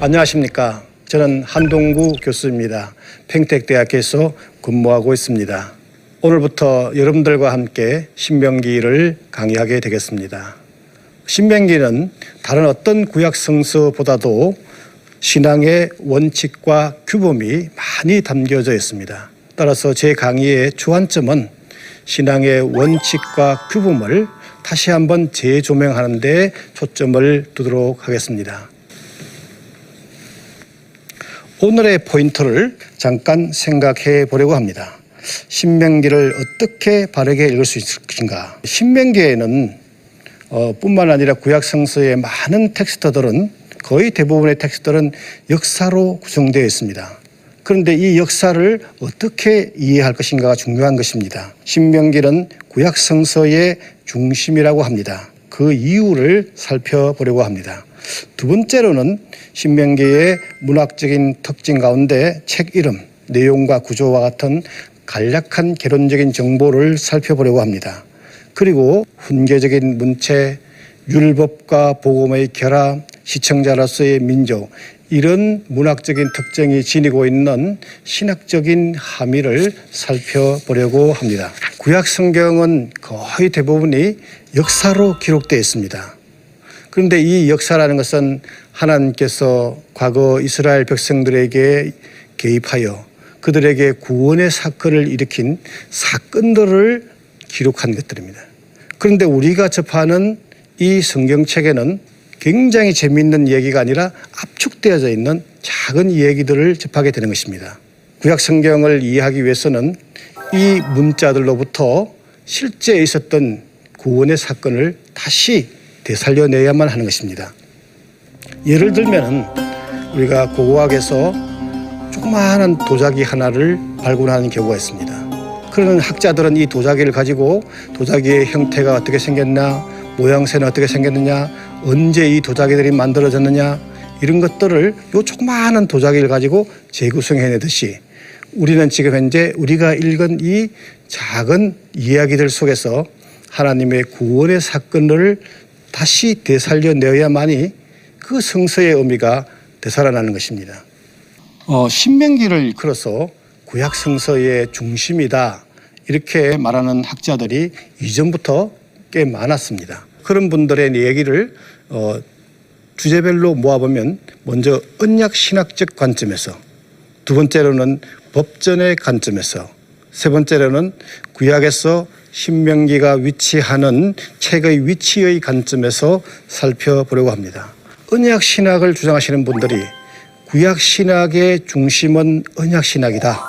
안녕하십니까. 저는 한동구 교수입니다. 평택대학교에서 근무하고 있습니다. 오늘부터 여러분들과 함께 신명기를 강의하게 되겠습니다. 신명기는 다른 어떤 구약 성서보다도 신앙의 원칙과 규범이 많이 담겨져 있습니다. 따라서 제 강의의 주안점은 신앙의 원칙과 규범을 다시 한번 재조명하는 데 초점을 두도록 하겠습니다. 오늘의 포인트를 잠깐 생각해 보려고 합니다. 신명기를 어떻게 바르게 읽을 수 있을 것인가. 신명기에는 뿐만 아니라 구약 성서의 많은 텍스트들은 거의 대부분의 텍스트들은 역사로 구성되어 있습니다. 그런데 이 역사를 어떻게 이해할 것인가가 중요한 것입니다. 신명기는 구약 성서의 중심이라고 합니다. 그 이유를 살펴보려고 합니다. 두 번째로는 신명기의 문학적인 특징 가운데 책 이름, 내용과 구조와 같은 간략한 개론적인 정보를 살펴보려고 합니다. 그리고 훈계적인 문체, 율법과 복음의 결합, 시청자로서의 민족, 이런 문학적인 특징이 지니고 있는 신학적인 함의를 살펴보려고 합니다. 구약 성경은 거의 대부분이 역사로 기록되어 있습니다. 그런데 이 역사라는 것은 하나님께서 과거 이스라엘 백성들에게 개입하여 그들에게 구원의 사건을 일으킨 사건들을 기록한 것들입니다. 그런데 우리가 접하는 이 성경책에는 굉장히 재미있는 얘기가 아니라 압축되어져 있는 작은 얘기들을 접하게 되는 것입니다. 구약 성경을 이해하기 위해서는 이 문자들로부터 실제 있었던 구원의 사건을 다시 되살려내야만 하는 것입니다. 예를 들면 우리가 고고학에서 조그마한 도자기 하나를 발굴하는 경우가 있습니다. 그러는 학자들은 이 도자기를 가지고 도자기의 형태가 어떻게 생겼나, 모양새는 어떻게 생겼느냐, 언제 이 도자기들이 만들어졌느냐, 이런 것들을 요 조그마한 도자기를 가지고 재구성해내듯이 우리는 지금 현재 우리가 읽은 이 작은 이야기들 속에서 하나님의 구원의 사건을 다시 되살려내어야만이 그 성서의 의미가 되살아나는 것입니다. 신명기를 이끌어서 구약 성서의 중심이다, 이렇게 말하는 학자들이 이전부터 꽤 많았습니다. 그런 분들의 얘기를 주제별로 모아보면 먼저 언약 신학적 관점에서, 두 번째로는 법전의 관점에서, 세 번째로는 구약에서 신명기가 위치하는 책의 위치의 관점에서 살펴보려고 합니다. 언약 신학을 주장하시는 분들이 구약 신학의 중심은 언약 신학이다.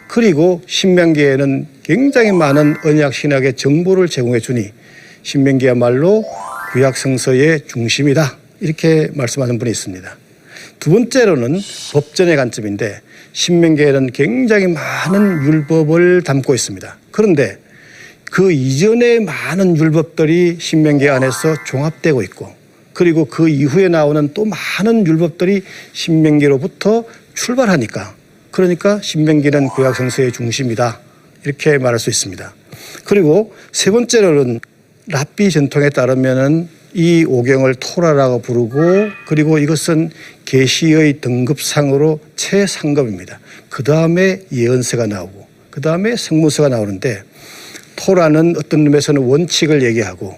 그리고 신명기에는 굉장히 많은 언약 신학의 정보를 제공해 주니 신명기야말로 구약 성서의 중심이다, 이렇게 말씀하는 분이 있습니다. 두 번째로는 법전의 관점인데 신명기에는 굉장히 많은 율법을 담고 있습니다. 그런데 그 이전의 많은 율법들이 신명기 안에서 종합되고 있고, 그리고 그 이후에 나오는 또 많은 율법들이 신명기로부터 출발하니까, 그러니까 신명기는 구약 성서의 중심이다, 이렇게 말할 수 있습니다. 그리고 세 번째로는 랍비 전통에 따르면은 이 오경을 토라라고 부르고, 그리고 이것은 계시의 등급상으로 최상급입니다. 그 다음에 예언서가 나오고 그 다음에 성문서가 나오는데, 토라는 어떤 의미에서는 원칙을 얘기하고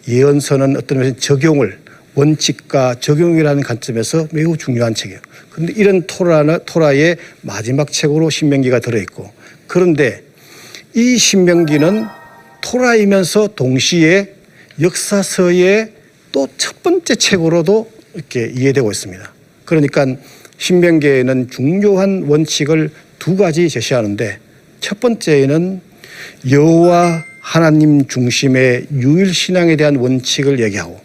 예언서는 어떤 의미에서는 적용을, 원칙과 적용이라는 관점에서 매우 중요한 책이에요. 그런데 이런 토라의 마지막 책으로 신명기가 들어있고, 그런데 이 신명기는 토라이면서 동시에 역사서의 또 첫 번째 책으로도 이렇게 이해되고 있습니다. 그러니까 신명기에는 중요한 원칙을 두 가지 제시하는데, 첫 번째는 여호와 하나님 중심의 유일신앙에 대한 원칙을 얘기하고,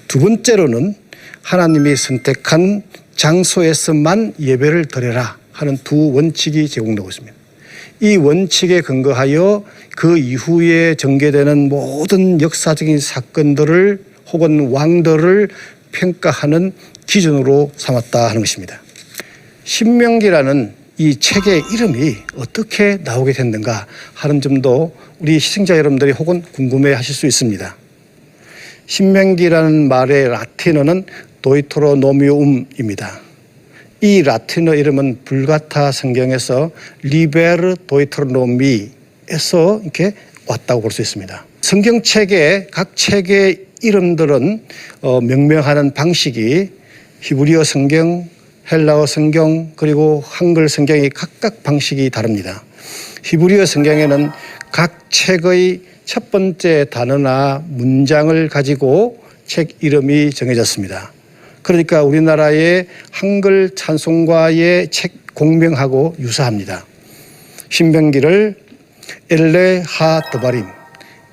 두 번째로는 하나님이 선택한 장소에서만 예배를 드려라 하는 두 원칙이 제공되고 있습니다. 이 원칙에 근거하여 그 이후에 전개되는 모든 역사적인 사건들을 혹은 왕들을 평가하는 기준으로 삼았다 하는 것입니다. 신명기라는 이 책의 이름이 어떻게 나오게 됐는가 하는 점도 우리 시청자 여러분들이 혹은 궁금해 하실 수 있습니다. 신명기라는 말의 라틴어는 도이트로노미움입니다. 이 라틴어 이름은 불가타 성경에서 리베르 도이트로노미에서 이렇게 왔다고 볼 수 있습니다. 성경책의 각 책의 이름들은 명명하는 방식이 히브리어 성경, 헬라어 성경, 그리고 한글 성경이 각각 방식이 다릅니다. 히브리어 성경에는 각 책의 첫 번째 단어나 문장을 가지고 책 이름이 정해졌습니다. 그러니까 우리나라의 한글 찬송가의 책 공명하고 유사합니다. 신명기를 엘레 하 드바림,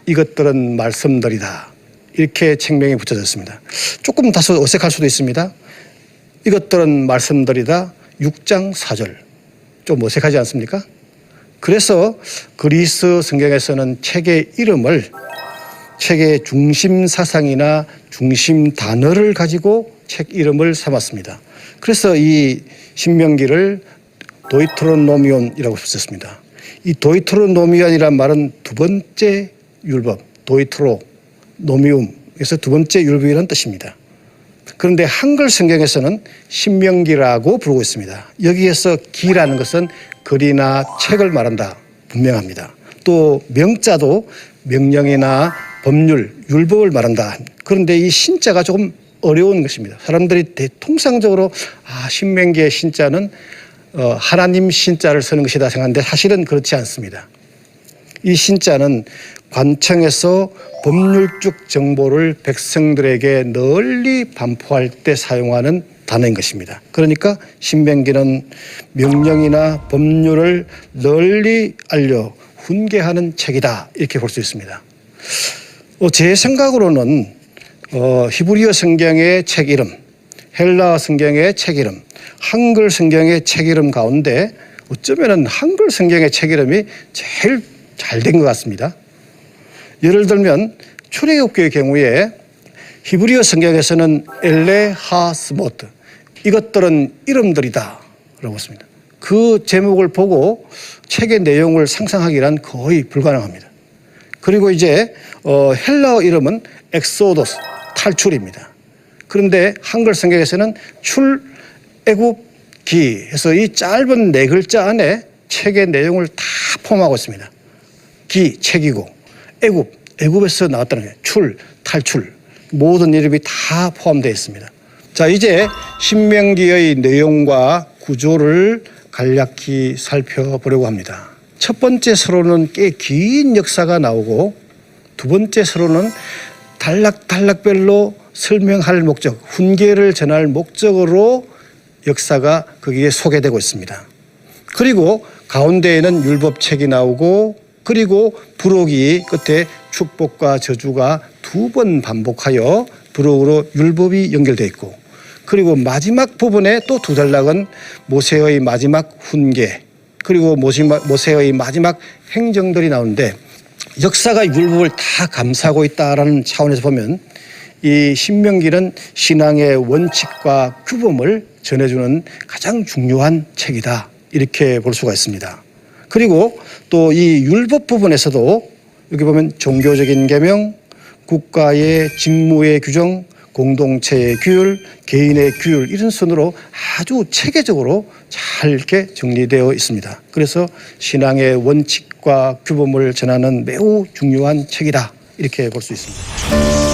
이것들은 말씀들이다, 이렇게 책명이 붙여졌습니다. 조금 다소 어색할 수도 있습니다. 이것들은 말씀들이다 6장 4절, 좀 어색하지 않습니까? 그래서 그리스 성경에서는 책의 이름을 책의 중심 사상이나 중심 단어를 가지고 책 이름을 삼았습니다. 그래서 이 신명기를 도이트로노미온이라고 썼습니다. 이 도이트로노미온이란 말은 두 번째 율법, 도이트로노미움에서 두 번째 율법이라는 뜻입니다. 그런데 한글 성경에서는 신명기라고 부르고 있습니다. 여기에서 기라는 것은 글이나 책을 말한다, 분명합니다. 또 명자도 명령이나 법률, 율법을 말한다. 그런데 이 신자가 조금 어려운 것입니다. 사람들이 통상적으로 신명기의 신자는 하나님 신자를 쓰는 것이다 생각하는데 사실은 그렇지 않습니다. 이 신자는 관청에서 법률적 정보를 백성들에게 널리 반포할 때 사용하는 단어인 것입니다. 그러니까 신명기는 명령이나 법률을 널리 알려 훈계하는 책이다, 이렇게 볼 수 있습니다. 제 생각으로는 히브리어 성경의 책 이름, 헬라어 성경의 책 이름, 한글 성경의 책 이름 가운데 어쩌면 한글 성경의 책 이름이 제일 잘 된 것 같습니다. 예를 들면 출애굽기의 경우에 히브리어 성경에서는 엘레 하 스모트, 이것들은 이름들이다 라고 했습니다. 그 제목을 보고 책의 내용을 상상하기란 거의 불가능합니다. 그리고 이제 헬라어 이름은 엑소도스, 탈출입니다. 그런데 한글 성경에서는 출애굽기 해서 이 짧은 네 글자 안에 책의 내용을 다 포함하고 있습니다. 기, 책이고, 애굽에서 나왔다는 거예요. 탈출, 모든 이름이 다 포함되어 있습니다. 자, 이제 신명기의 내용과 구조를 간략히 살펴보려고 합니다. 첫 번째 서론은 꽤 긴 역사가 나오고, 두 번째 서론은 단락별로 설명할 목적, 훈계를 전할 목적으로 역사가 거기에 소개되고 있습니다. 그리고 가운데에는 율법책이 나오고, 그리고 부록이 끝에 축복과 저주가 두 번 반복하여 부록으로 율법이 연결되어 있고, 그리고 마지막 부분에 또 두 단락은 모세의 마지막 훈계, 그리고 모세의 마지막 행정들이 나오는데, 역사가 율법을 다 감싸고 있다는 차원에서 보면 이 신명기는 신앙의 원칙과 규범을 전해주는 가장 중요한 책이다, 이렇게 볼 수가 있습니다. 그리고 또 이 율법 부분에서도 여기 보면 종교적인 계명, 국가의 직무의 규정, 공동체의 규율, 개인의 규율, 이런 순으로 아주 체계적으로 잘 이렇게 정리되어 있습니다. 그래서 신앙의 원칙과 규범을 전하는 매우 중요한 책이다, 이렇게 볼 수 있습니다.